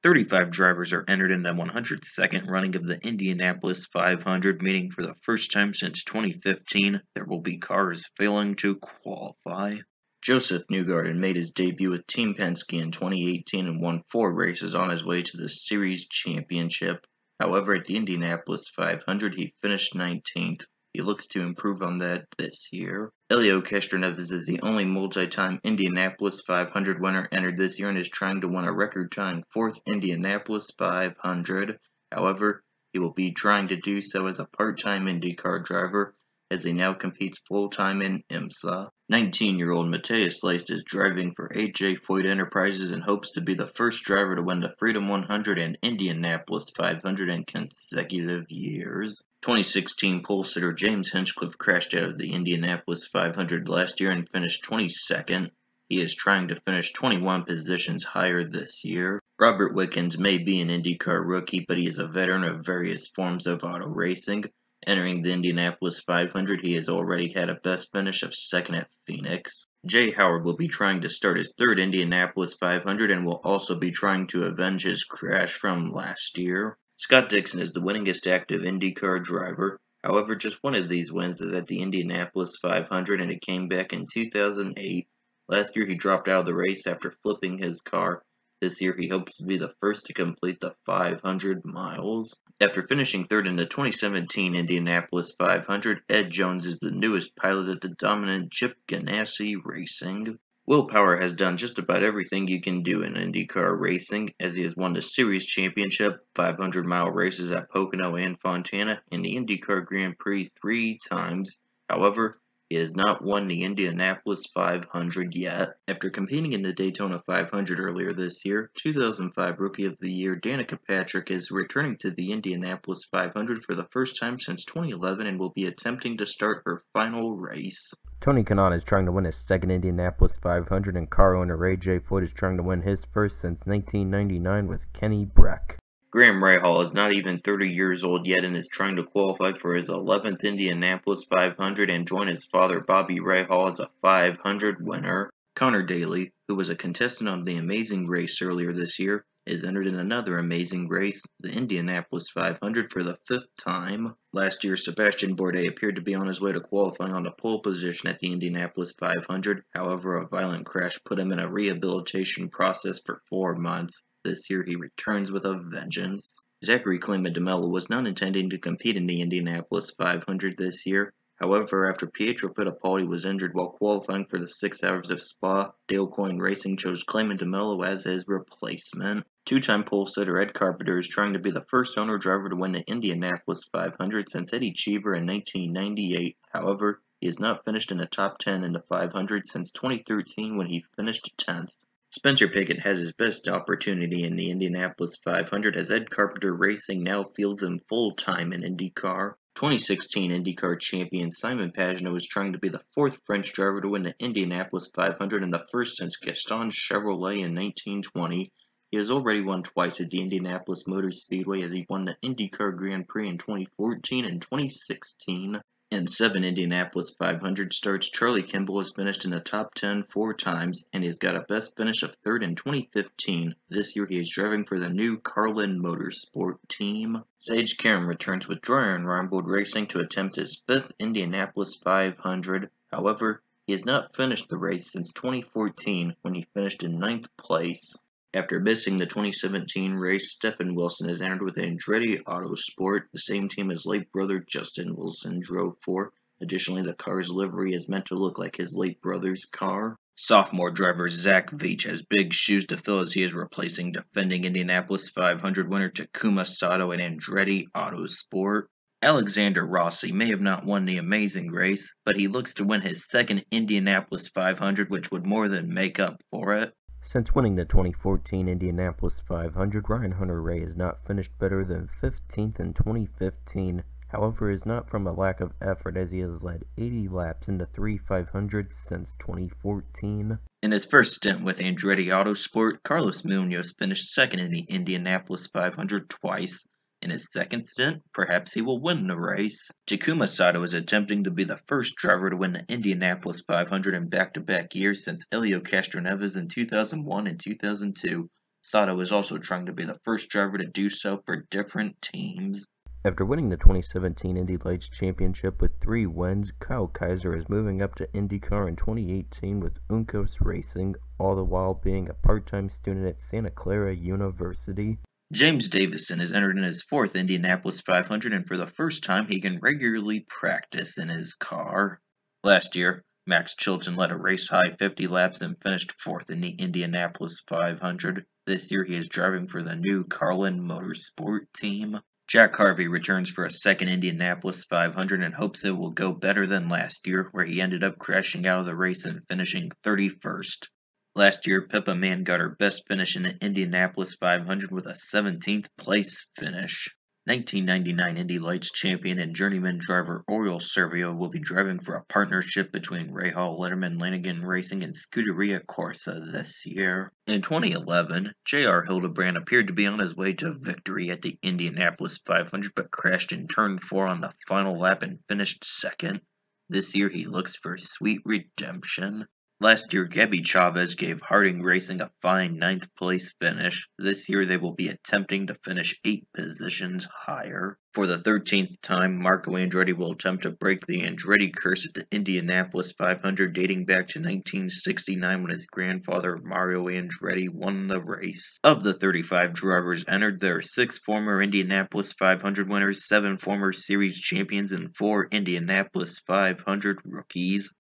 35 drivers are entered in the 102nd running of the Indianapolis 500, meaning for the first time since 2015, there will be cars failing to qualify. Joseph Newgarden made his debut with Team Penske in 2018 and won 4 races on his way to the series championship. However, at the Indianapolis 500, he finished 19th. He looks to improve on that this year. Helio Castroneves is the only multi-time Indianapolis 500 winner entered this year and is trying to win a record-tying 4th Indianapolis 500. However, he will be trying to do so as a part-time IndyCar driver, as he now competes full-time in IMSA. 19-year-old Matthias Leist is driving for AJ Foyt Enterprises and hopes to be the first driver to win the Freedom 100 and Indianapolis 500 in consecutive years. 2016 pole sitter James Hinchcliffe crashed out of the Indianapolis 500 last year and finished 22nd. He is trying to finish 21 positions higher this year. Robert Wickens may be an IndyCar rookie, but he is a veteran of various forms of auto racing. Entering the Indianapolis 500, he has already had a best finish of 2nd at Phoenix. Jay Howard will be trying to start his 3rd Indianapolis 500 and will also be trying to avenge his crash from last year. Scott Dixon is the winningest active IndyCar driver. However, just one of these wins is at the Indianapolis 500 and it came back in 2008. Last year he dropped out of the race after flipping his car. This year he hopes to be the first to complete the 500 miles. After finishing 3rd in the 2017 Indianapolis 500, Ed Jones is the newest pilot at the dominant Chip Ganassi Racing. Will Power has done just about everything you can do in IndyCar racing, as he has won the Series Championship, 500-mile races at Pocono and Fontana, and the IndyCar Grand Prix 3 times. However, he has not won the Indianapolis 500 yet. After competing in the Daytona 500 earlier this year, 2005 Rookie of the Year Danica Patrick is returning to the Indianapolis 500 for the first time since 2011 and will be attempting to start her final race. Tony Kanaan is trying to win his 2nd Indianapolis 500, and car owner AJ Foyt is trying to win his first since 1999 with Kenny Breck. Graham Rahal is not even 30 years old yet and is trying to qualify for his 11th Indianapolis 500 and join his father Bobby Rahal as a 500 winner. Connor Daly, who was a contestant on the Amazing Race earlier this year, is entered in another amazing race, the Indianapolis 500, for the 5th time. Last year, Sebastian Bourdais appeared to be on his way to qualifying on the pole position at the Indianapolis 500. However, a violent crash put him in a rehabilitation process for 4 months. This year, he returns with a vengeance. Zachary Claman-DeMello was not intending to compete in the Indianapolis 500 this year. However, after Pietro Fittipaldi was injured while qualifying for the 6 Hours of Spa, Dale Coyne Racing chose Claman-DeMello as his replacement. 2-time pole sitter Ed Carpenter is trying to be the first owner-driver to win the Indianapolis 500 since Eddie Cheever in 1998. However, he has not finished in the top 10 in the 500 since 2013 when he finished 10th. Spencer Pigot has his best opportunity in the Indianapolis 500 as Ed Carpenter Racing now fields him full-time in IndyCar. 2016 IndyCar champion Simon Pagenaud is trying to be the 4th French driver to win the Indianapolis 500 and the first since Gaston Chevrolet in 1920. He has already won twice at the Indianapolis Motor Speedway as he won the IndyCar Grand Prix in 2014 and 2016. In 7 Indianapolis 500 starts, Charlie Kimball has finished in the top 10 4 times, and he has got a best finish of 3rd in 2015. This year he is driving for the new Carlin Motorsport team. Sage Karam returns with Dreyer and Reinbold Racing to attempt his 5th Indianapolis 500. However, he has not finished the race since 2014 when he finished in 9th place. After missing the 2017 race, Stephen Wilson has entered with Andretti Autosport, the same team his late brother Justin Wilson drove for. Additionally, the car's livery is meant to look like his late brother's car. Sophomore driver Zach Veach has big shoes to fill as he is replacing defending Indianapolis 500 winner Takuma Sato in Andretti Autosport. Alexander Rossi may have not won the amazing race, but he looks to win his 2nd Indianapolis 500, which would more than make up for it. Since winning the 2014 Indianapolis 500, Ryan Hunter-Reay has not finished better than 15th in 2015. However, it is not from a lack of effort as he has led 80 laps into 3 500s since 2014. In his first stint with Andretti Autosport, Carlos Munoz finished 2nd in the Indianapolis 500 twice. In his 2nd stint, perhaps he will win the race. Takuma Sato is attempting to be the first driver to win the Indianapolis 500 in back-to-back years since Helio Castroneves in 2001 and 2002. Sato is also trying to be the first driver to do so for different teams. After winning the 2017 Indy Lights Championship with 3 wins, Kyle Kaiser is moving up to IndyCar in 2018 with Uncos Racing, all the while being a part-time student at Santa Clara University. James Davison has entered in his 4th Indianapolis 500, and for the first time he can regularly practice in his car. Last year, Max Chilton led a race-high 50 laps and finished 4th in the Indianapolis 500. This year he is driving for the new Carlin Motorsport team. Jack Harvey returns for a 2nd Indianapolis 500 and hopes it will go better than last year, where he ended up crashing out of the race and finishing 31st. Last year, Pippa Mann got her best finish in the Indianapolis 500 with a 17th place finish. 1999 Indy Lights champion and journeyman driver Oriol Servio will be driving for a partnership between Rahal Letterman Lanigan Racing and Scuderia Corsa this year. In 2011, J.R. Hildebrand appeared to be on his way to victory at the Indianapolis 500 but crashed in turn 4 on the final lap and finished 2nd. This year he looks for sweet redemption. Last year, Gabby Chavez gave Harding Racing a fine 9th place finish. This year, they will be attempting to finish 8 positions higher. For the 13th time, Marco Andretti will attempt to break the Andretti curse at the Indianapolis 500, dating back to 1969 when his grandfather, Mario Andretti, won the race. Of the 35 drivers entered, there are 6 former Indianapolis 500 winners, 7 former series champions, and 4 Indianapolis 500 rookies.